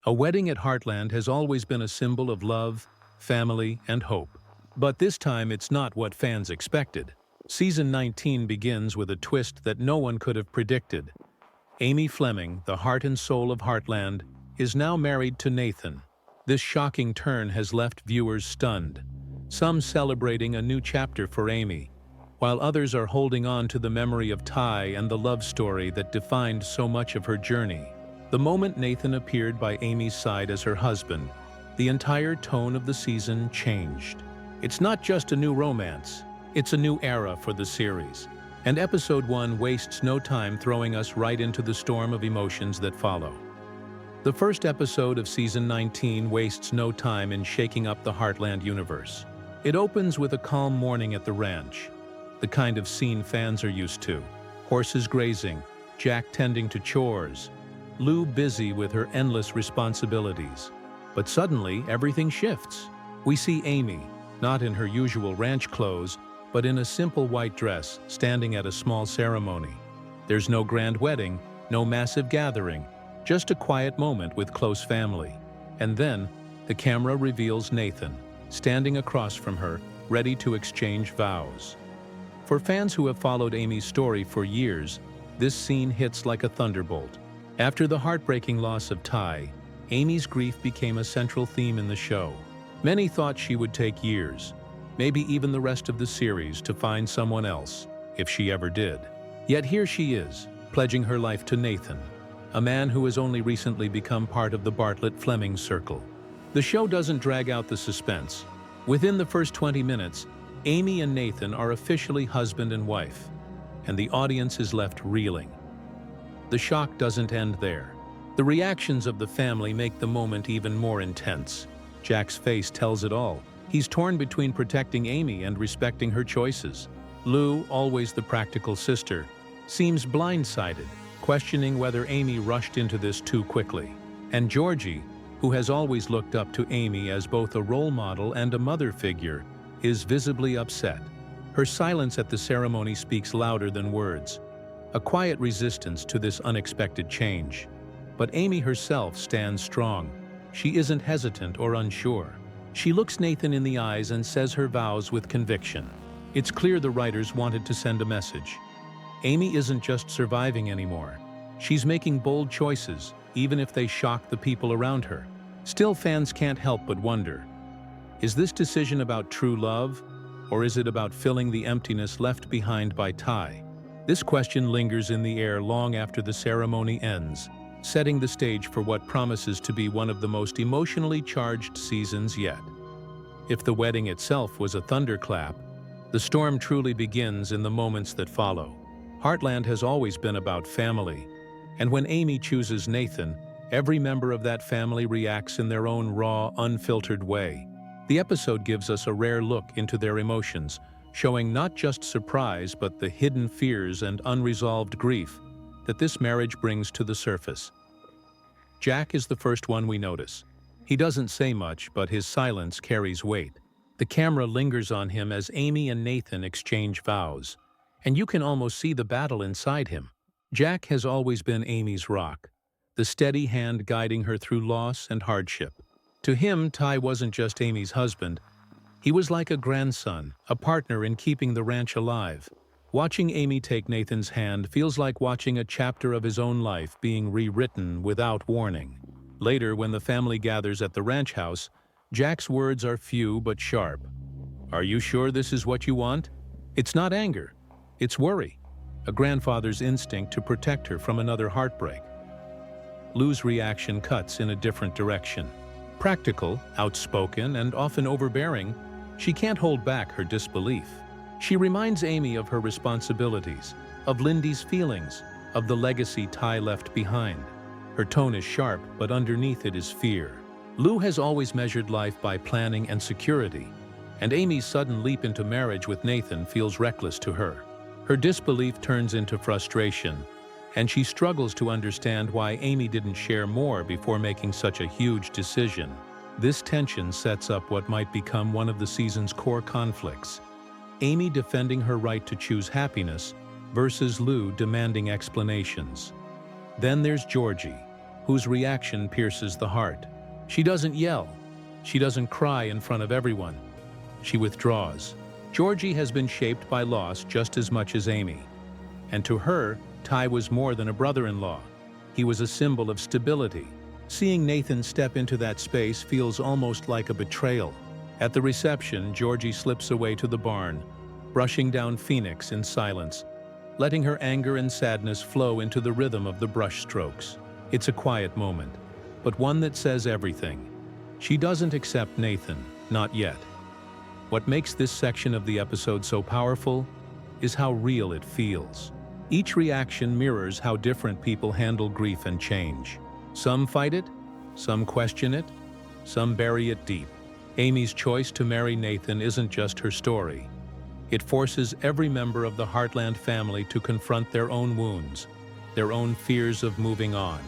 A wedding at Heartland has always been a symbol of love, family, and hope. But this time it's not what fans expected. Season 19 begins with a twist that no one could have predicted. Amy Fleming, the heart and soul of Heartland, is now married to Nathan. This shocking turn has left viewers stunned, some celebrating a new chapter for Amy, while others are holding on to the memory of Ty and the love story that defined so much of her journey. The moment Nathan appeared by Amy's side as her husband, the entire tone of the season changed. It's not just a new romance, it's a new era for the series. And episode 1 wastes no time throwing us right into the storm of emotions that follow. The first episode of season 19 wastes no time in shaking up the Heartland universe. It opens with a calm morning at the ranch, the kind of scene fans are used to. Horses grazing, Jack tending to chores, Lou busy with her endless responsibilities. But suddenly, everything shifts. We see Amy, not in her usual ranch clothes, but in a simple white dress, standing at a small ceremony. There's no grand wedding, no massive gathering, just a quiet moment with close family. And then, the camera reveals Nathan, standing across from her, ready to exchange vows. For fans who have followed Amy's story for years, this scene hits like a thunderbolt. After the heartbreaking loss of Ty, Amy's grief became a central theme in the show. Many thought she would take years, maybe even the rest of the series, to find someone else, if she ever did. Yet here she is, pledging her life to Nathan, a man who has only recently become part of the Bartlett-Fleming circle. The show doesn't drag out the suspense. Within the first 20 minutes, Amy and Nathan are officially husband and wife, and the audience is left reeling. The shock doesn't end there. The reactions of the family make the moment even more intense. Jack's face tells it all. He's torn between protecting Amy and respecting her choices. Lou, always the practical sister, seems blindsided, questioning whether Amy rushed into this too quickly. And Georgie, who has always looked up to Amy as both a role model and a mother figure, is visibly upset. Her silence at the ceremony speaks louder than words, a quiet resistance to this unexpected change. But Amy herself stands strong. She isn't hesitant or unsure. She looks Nathan in the eyes and says her vows with conviction. It's clear the writers wanted to send a message. Amy isn't just surviving anymore. She's making bold choices, even if they shock the people around her. Still, fans can't help but wonder, is this decision about true love, or is it about filling the emptiness left behind by Ty? This question lingers in the air long after the ceremony ends, setting the stage for what promises to be one of the most emotionally charged seasons yet. If the wedding itself was a thunderclap, the storm truly begins in the moments that follow. Heartland has always been about family, and when Amy chooses Nathan, every member of that family reacts in their own raw, unfiltered way. The episode gives us a rare look into their emotions, showing not just surprise but the hidden fears and unresolved grief that this marriage brings to the surface. Jack is the first one we notice. He doesn't say much, but his silence carries weight. The camera lingers on him as Amy and Nathan exchange vows, and you can almost see the battle inside him. Jack has always been Amy's rock, the steady hand guiding her through loss and hardship. To him, Ty wasn't just Amy's husband. He was like a grandson, a partner in keeping the ranch alive. Watching Amy take Nathan's hand feels like watching a chapter of his own life being rewritten without warning. Later, when the family gathers at the ranch house, Jack's words are few but sharp. "Are you sure this is what you want?" It's not anger, it's worry, a grandfather's instinct to protect her from another heartbreak. Lou's reaction cuts in a different direction. Practical, outspoken, and often overbearing, she can't hold back her disbelief. She reminds Amy of her responsibilities, of Lyndy's feelings, of the legacy Ty left behind. Her tone is sharp, but underneath it is fear. Lou has always measured life by planning and security, and Amy's sudden leap into marriage with Nathan feels reckless to her. Her disbelief turns into frustration, and she struggles to understand why Amy didn't share more before making such a huge decision. This tension sets up what might become one of the season's core conflicts. Amy defending her right to choose happiness versus Lou demanding explanations. Then there's Georgie, whose reaction pierces the heart. She doesn't yell. She doesn't cry in front of everyone. She withdraws. Georgie has been shaped by loss just as much as Amy. And to her, Ty was more than a brother-in-law. He was a symbol of stability. Seeing Nathan step into that space feels almost like a betrayal. At the reception, Georgie slips away to the barn, brushing down Phoenix in silence, letting her anger and sadness flow into the rhythm of the brush strokes. It's a quiet moment, but one that says everything. She doesn't accept Nathan, not yet. What makes this section of the episode so powerful is how real it feels. Each reaction mirrors how different people handle grief and change. Some fight it, some question it, some bury it deep. Amy's choice to marry Nathan isn't just her story. It forces every member of the Heartland family to confront their own wounds, their own fears of moving on.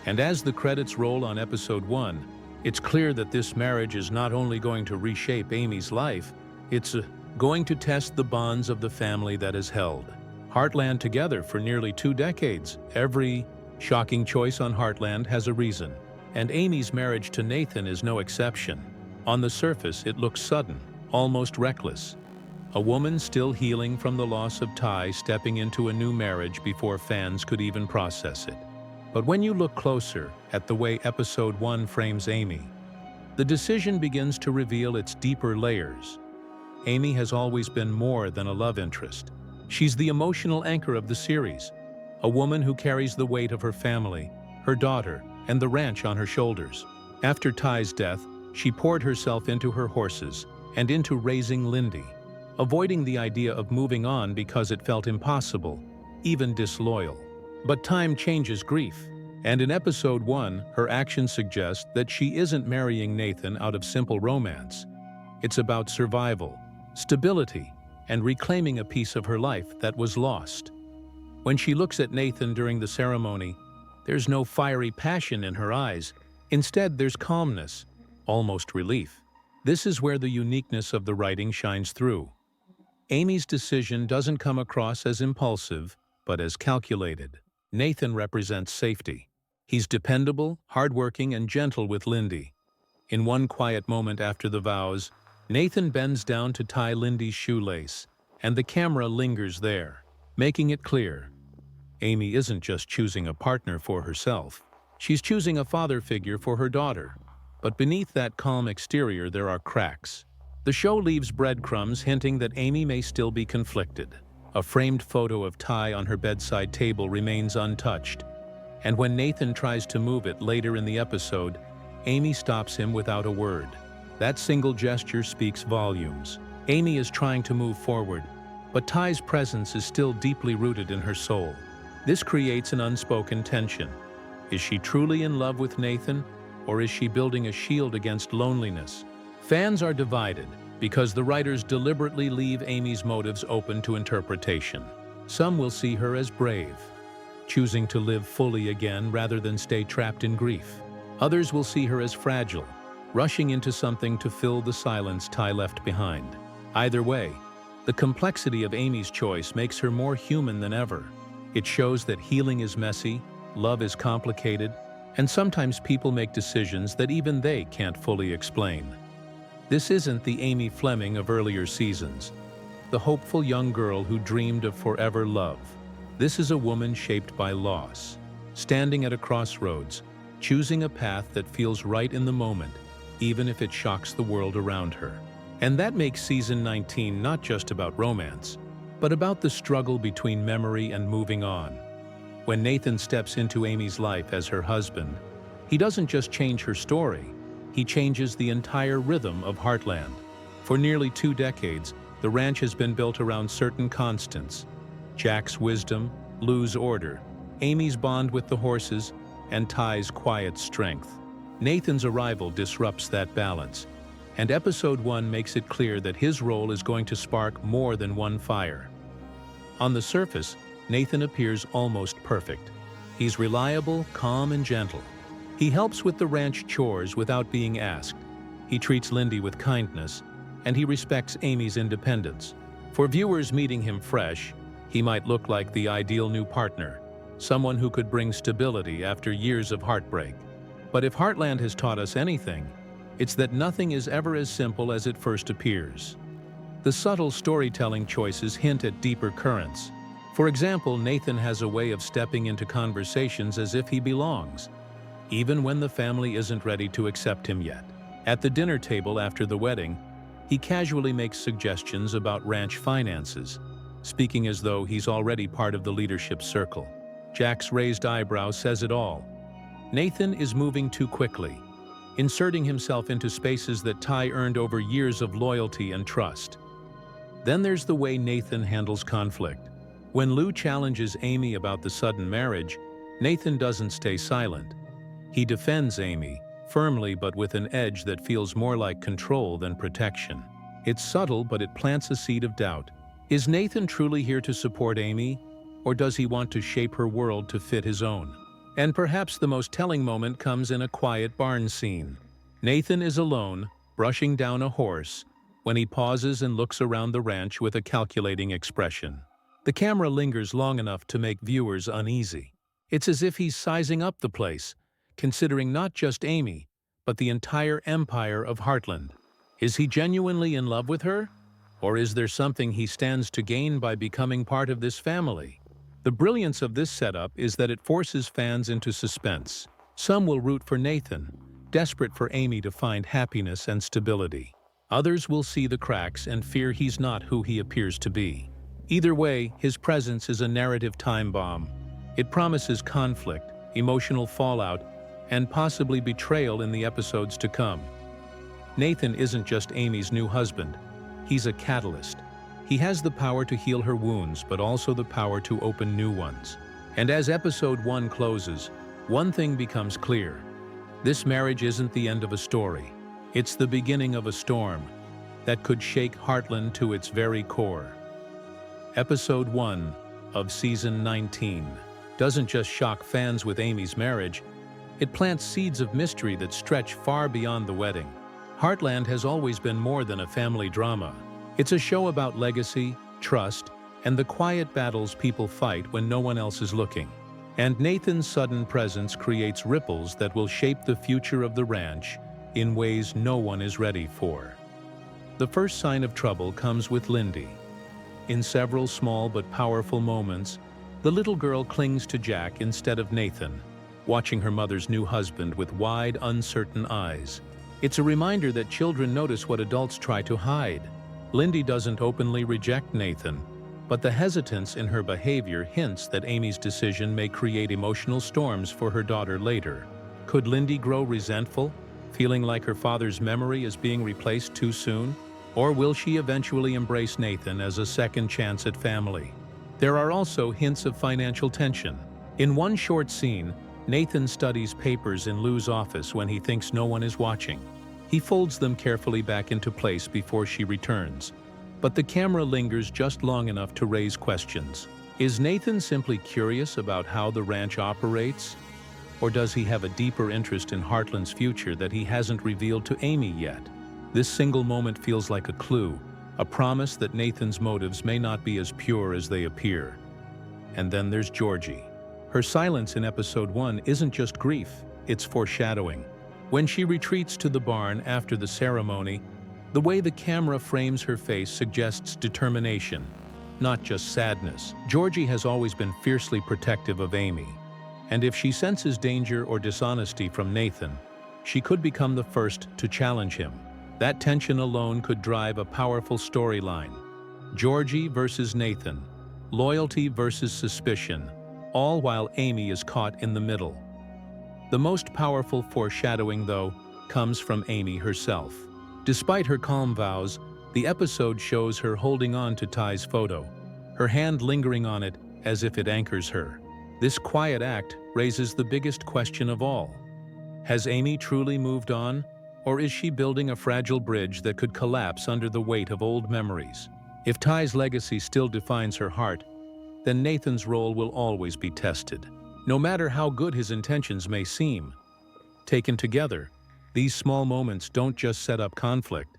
And as the credits roll on episode 1, it's clear that this marriage is not only going to reshape Amy's life, it's going to test the bonds of the family that has held Heartland together for nearly 2 decades. Every shocking choice on Heartland has a reason, and Amy's marriage to Nathan is no exception. On the surface, it looks sudden, almost reckless. A woman still healing from the loss of Ty stepping into a new marriage before fans could even process it. But when you look closer at the way episode 1 frames Amy, the decision begins to reveal its deeper layers. Amy has always been more than a love interest. She's the emotional anchor of the series, a woman who carries the weight of her family, her daughter, and the ranch on her shoulders. After Ty's death, she poured herself into her horses and into raising Lyndy, avoiding the idea of moving on because it felt impossible, even disloyal. But time changes grief, and in episode 1, her actions suggest that she isn't marrying Nathan out of simple romance. It's about survival, stability, and reclaiming a piece of her life that was lost. When she looks at Nathan during the ceremony, there's no fiery passion in her eyes. Instead, there's calmness, almost relief. This is where the uniqueness of the writing shines through. Amy's decision doesn't come across as impulsive, but as calculated. Nathan represents safety. He's dependable, hardworking, and gentle with Lyndy. In one quiet moment after the vows, Nathan bends down to tie Lyndy's shoelace, and the camera lingers there, making it clear. Amy isn't just choosing a partner for herself. She's choosing a father figure for her daughter. But beneath that calm exterior, there are cracks. The show leaves breadcrumbs hinting that Amy may still be conflicted. A framed photo of Ty on her bedside table remains untouched, and when Nathan tries to move it later in the episode, Amy stops him without a word. That single gesture speaks volumes. Amy is trying to move forward, but Ty's presence is still deeply rooted in her soul. This creates an unspoken tension. Is she truly in love with Nathan, or is she building a shield against loneliness? Fans are divided because the writers deliberately leave Amy's motives open to interpretation. Some will see her as brave, choosing to live fully again rather than stay trapped in grief. Others will see her as fragile, rushing into something to fill the silence Ty left behind. Either way, the complexity of Amy's choice makes her more human than ever. It shows that healing is messy, love is complicated, and sometimes people make decisions that even they can't fully explain. This isn't the Amy Fleming of earlier seasons, the hopeful young girl who dreamed of forever love. This is a woman shaped by loss, standing at a crossroads, choosing a path that feels right in the moment, even if it shocks the world around her. And that makes season 19 not just about romance, but about the struggle between memory and moving on. When Nathan steps into Amy's life as her husband, he doesn't just change her story, he changes the entire rhythm of Heartland. For nearly 2 decades, the ranch has been built around certain constants: Jack's wisdom, Lou's order, Amy's bond with the horses, and Ty's quiet strength. Nathan's arrival disrupts that balance, and episode 1 makes it clear that his role is going to spark more than one fire. On the surface, Nathan appears almost perfect. He's reliable, calm, and gentle. He helps with the ranch chores without being asked. He treats Lyndy with kindness, and he respects Amy's independence. For viewers meeting him fresh, he might look like the ideal new partner. someone who could bring stability after years of heartbreak. But if Heartland has taught us anything, it's that nothing is ever as simple as it first appears. The subtle storytelling choices hint at deeper currents. For example, Nathan has a way of stepping into conversations as if he belongs, even when the family isn't ready to accept him yet. At the dinner table after the wedding, he casually makes suggestions about ranch finances, speaking as though he's already part of the leadership circle. Jack's raised eyebrow says it all. Nathan is moving too quickly, inserting himself into spaces that Ty earned over years of loyalty and trust. Then there's the way Nathan handles conflict. When Lou challenges Amy about the sudden marriage, Nathan doesn't stay silent. He defends Amy, firmly but with an edge that feels more like control than protection. It's subtle, but it plants a seed of doubt. Is Nathan truly here to support Amy, or does he want to shape her world to fit his own? And perhaps the most telling moment comes in a quiet barn scene. Nathan is alone, brushing down a horse, when he pauses and looks around the ranch with a calculating expression. The camera lingers long enough to make viewers uneasy. It's as if he's sizing up the place, considering not just Amy, but the entire empire of Heartland. Is he genuinely in love with her? Or is there something he stands to gain by becoming part of this family? The brilliance of this setup is that it forces fans into suspense. Some will root for Nathan, desperate for Amy to find happiness and stability. Others will see the cracks and fear he's not who he appears to be. Either way, his presence is a narrative time bomb. It promises conflict, emotional fallout, and possibly betrayal in the episodes to come. Nathan isn't just Amy's new husband. He's a catalyst. He has the power to heal her wounds, but also the power to open new ones. And as episode 1 closes, one thing becomes clear. This marriage isn't the end of a story. It's the beginning of a storm that could shake Heartland to its very core. Episode 1 of Season 19 doesn't just shock fans with Amy's marriage, it plants seeds of mystery that stretch far beyond the wedding. Heartland has always been more than a family drama. It's a show about legacy, trust, and the quiet battles people fight when no one else is looking. And Nathan's sudden presence creates ripples that will shape the future of the ranch in ways no one is ready for. The first sign of trouble comes with Lyndy. In several small but powerful moments, the little girl clings to Jack instead of Nathan, watching her mother's new husband with wide, uncertain eyes. It's a reminder that children notice what adults try to hide. Lyndy doesn't openly reject Nathan, but the hesitance in her behavior hints that Amy's decision may create emotional storms for her daughter later. Could Lyndy grow resentful, feeling like her father's memory is being replaced too soon? Or will she eventually embrace Nathan as a second chance at family? There are also hints of financial tension. In one short scene, Nathan studies papers in Lou's office when he thinks no one is watching. He folds them carefully back into place before she returns. But the camera lingers just long enough to raise questions. Is Nathan simply curious about how the ranch operates? Or does he have a deeper interest in Heartland's future that he hasn't revealed to Amy yet? This single moment feels like a clue, a promise that Nathan's motives may not be as pure as they appear. And then there's Georgie. Her silence in episode 1 isn't just grief, it's foreshadowing. When she retreats to the barn after the ceremony, the way the camera frames her face suggests determination, not just sadness. Georgie has always been fiercely protective of Amy, and if she senses danger or dishonesty from Nathan, she could become the first to challenge him. That tension alone could drive a powerful storyline. Georgie versus Nathan, loyalty versus suspicion, all while Amy is caught in the middle. The most powerful foreshadowing, though, comes from Amy herself. Despite her calm vows, the episode shows her holding on to Ty's photo, her hand lingering on it as if it anchors her. This quiet act raises the biggest question of all. Has Amy truly moved on, or is she building a fragile bridge that could collapse under the weight of old memories? If Ty's legacy still defines her heart, then Nathan's role will always be tested, no matter how good his intentions may seem. Taken together, these small moments don't just set up conflict,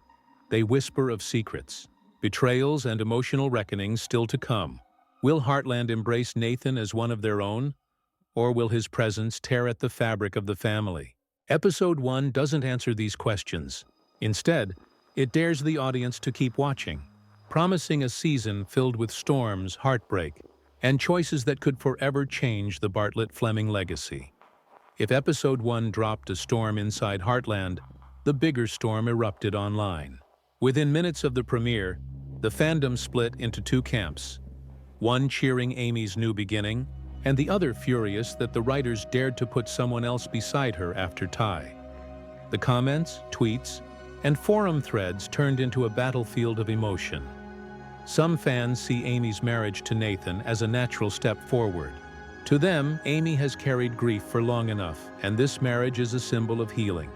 they whisper of secrets, betrayals, and emotional reckonings still to come. Will Heartland embrace Nathan as one of their own, or will his presence tear at the fabric of the family? Episode 1 doesn't answer these questions. Instead, it dares the audience to keep watching, promising a season filled with storms, heartbreak, and choices that could forever change the Bartlett-Fleming legacy. If Episode 1 dropped a storm inside Heartland, the bigger storm erupted online. Within minutes of the premiere, the fandom split into two camps, one cheering Amy's new beginning, and the other furious that the writers dared to put someone else beside her after Ty. The comments, tweets, and forum threads turned into a battlefield of emotion. Some fans see Amy's marriage to Nathan as a natural step forward. To them, Amy has carried grief for long enough, and this marriage is a symbol of healing.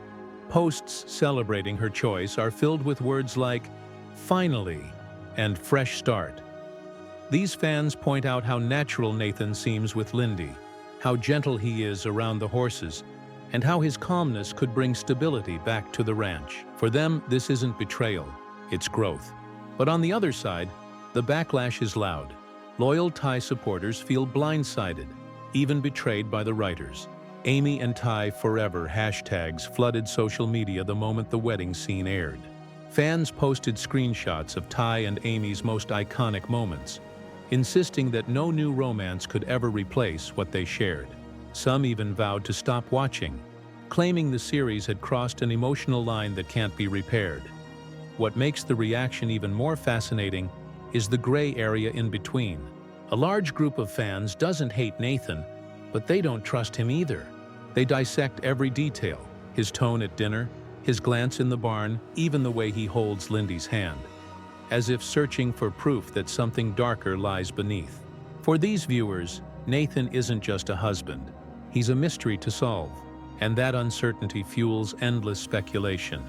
Posts celebrating her choice are filled with words like, "finally," and "fresh start." These fans point out how natural Nathan seems with Lyndy, how gentle he is around the horses, and how his calmness could bring stability back to the ranch. For them, this isn't betrayal, it's growth. But on the other side, the backlash is loud. Loyal Ty supporters feel blindsided, even betrayed by the writers. Amy and Ty forever hashtags flooded social media the moment the wedding scene aired. Fans posted screenshots of Ty and Amy's most iconic moments, insisting that no new romance could ever replace what they shared. Some even vowed to stop watching, claiming the series had crossed an emotional line that can't be repaired. What makes the reaction even more fascinating is the gray area in between. A large group of fans doesn't hate Nathan, but they don't trust him either. They dissect every detail, his tone at dinner, his glance in the barn, even the way he holds Lyndy's hand, as if searching for proof that something darker lies beneath. For these viewers, Nathan isn't just a husband. He's a mystery to solve, and that uncertainty fuels endless speculation.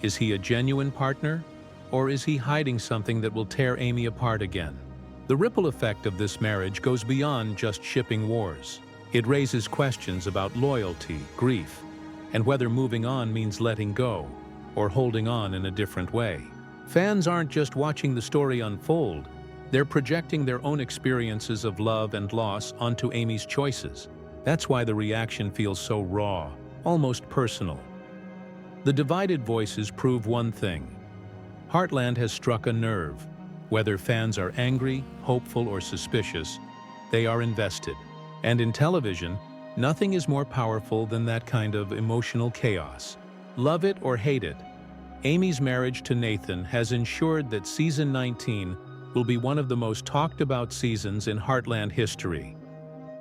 Is he a genuine partner, or is he hiding something that will tear Amy apart again? The ripple effect of this marriage goes beyond just shipping wars. It raises questions about loyalty, grief, and whether moving on means letting go, or holding on in a different way. Fans aren't just watching the story unfold, they're projecting their own experiences of love and loss onto Amy's choices. That's why the reaction feels so raw, almost personal. The divided voices prove one thing. Heartland has struck a nerve. Whether fans are angry, hopeful, or suspicious, they are invested. And in television, nothing is more powerful than that kind of emotional chaos. Love it or hate it, Amy's marriage to Nathan has ensured that Season 19 will be one of the most talked about seasons in Heartland history.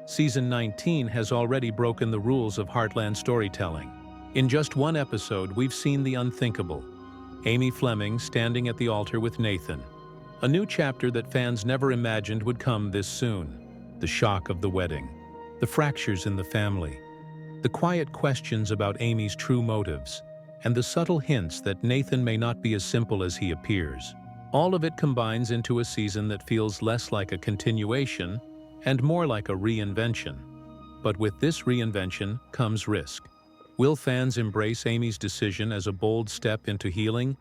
Season 19 has already broken the rules of Heartland storytelling. In just one episode, we've seen the unthinkable. Amy Fleming standing at the altar with Nathan. A new chapter that fans never imagined would come this soon. The shock of the wedding, the fractures in the family, the quiet questions about Amy's true motives, and the subtle hints that Nathan may not be as simple as he appears. All of it combines into a season that feels less like a continuation and more like a reinvention. But with this reinvention comes risk. Will fans embrace Amy's decision as a bold step into healing,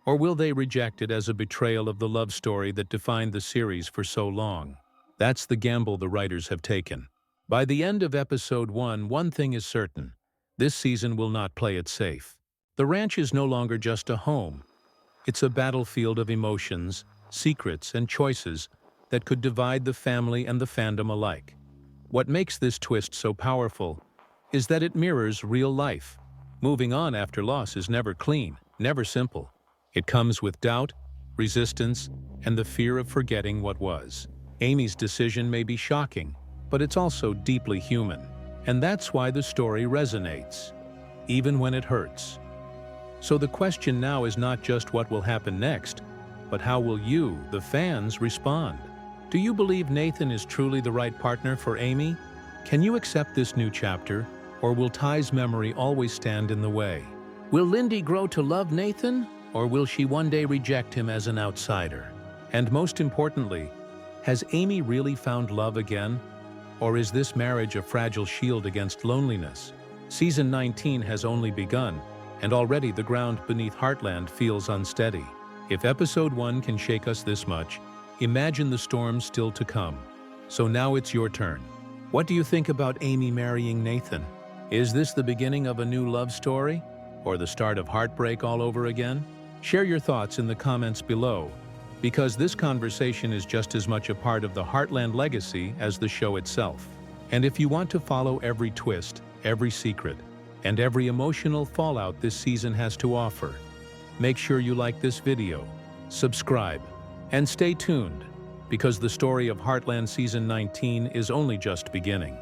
or will they reject it as a betrayal of the love story that defined the series for so long? That's the gamble the writers have taken. By the end of Episode 1, one thing is certain. This season will not play it safe. The ranch is no longer just a home. It's a battlefield of emotions, secrets, and choices that could divide the family and the fandom alike. What makes this twist so powerful is that it mirrors real life. Moving on after loss is never clean, never simple. It comes with doubt, resistance, and the fear of forgetting what was. Amy's decision may be shocking, but it's also deeply human. And that's why the story resonates, even when it hurts. So the question now is not just what will happen next, but how will you, the fans, respond? Do you believe Nathan is truly the right partner for Amy? Can you accept this new chapter, or will Ty's memory always stand in the way? Will Lyndy grow to love Nathan, or will she one day reject him as an outsider? And most importantly, has Amy really found love again? Or is this marriage a fragile shield against loneliness? Season 19 has only begun, and already the ground beneath Heartland feels unsteady. If Episode 1 can shake us this much, imagine the storms still to come. So now it's your turn. What do you think about Amy marrying Nathan? Is this the beginning of a new love story? Or the start of heartbreak all over again? Share your thoughts in the comments below, because this conversation is just as much a part of the Heartland legacy as the show itself. And if you want to follow every twist, every secret, and every emotional fallout this season has to offer, make sure you like this video, subscribe, and stay tuned, because the story of Heartland Season 19 is only just beginning.